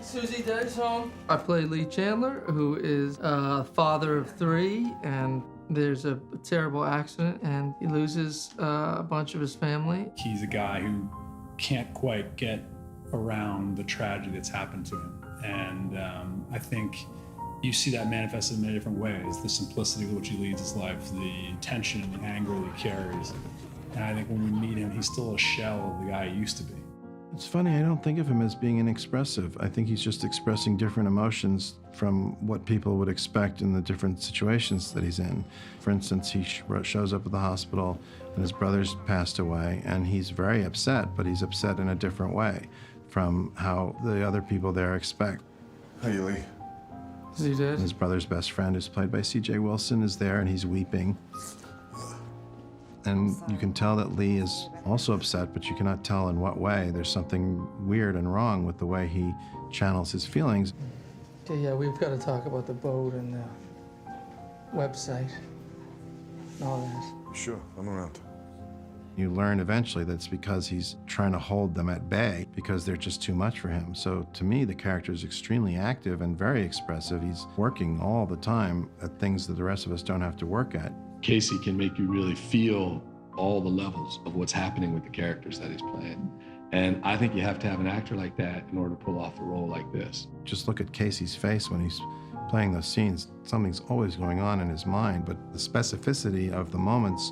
Susie Dad's home. I play Lee Chandler, who is a father of 3, and there's a terrible accident, and he loses a bunch of his family. He's a guy who can't quite get around the tragedy that's happened to him. And I think you see that manifested in many different ways. The simplicity with which he leads his life, the tension and the anger that he carries. And I think when we meet him, he's still a shell of the guy he used to be. It's funny, I don't think of him as being inexpressive. I think he's just expressing different emotions from what people would expect in the different situations that he's in. For instance, he shows up at the hospital and his brother's passed away, and he's very upset, but he's upset in a different way from how the other people there expect. Hey, Lee. Is he dead? His brother's best friend, who's played by C.J. Wilson, is there, and he's weeping. And you can tell that Lee is also upset, but you cannot tell in what way. There's something weird and wrong with the way he channels his feelings. Okay, yeah, we've got to talk about the boat and the website and all that. Sure, I'm around. You learn eventually that it's because he's trying to hold them at bay because they're just too much for him. So to me, the character is extremely active and very expressive. He's working all the time at things that the rest of us don't have to work at. Casey can make you really feel all the levels of what's happening with the characters that he's playing. And I think you have to have an actor like that in order to pull off a role like this. Just look at Casey's face when he's playing those scenes. Something's always going on in his mind, but the specificity of the moments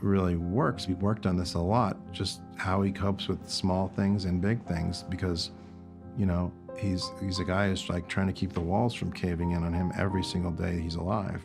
really works. We worked on this a lot, just how he copes with small things and big things, because, you know, he's a guy who's like trying to keep the walls from caving in on him every single day he's alive.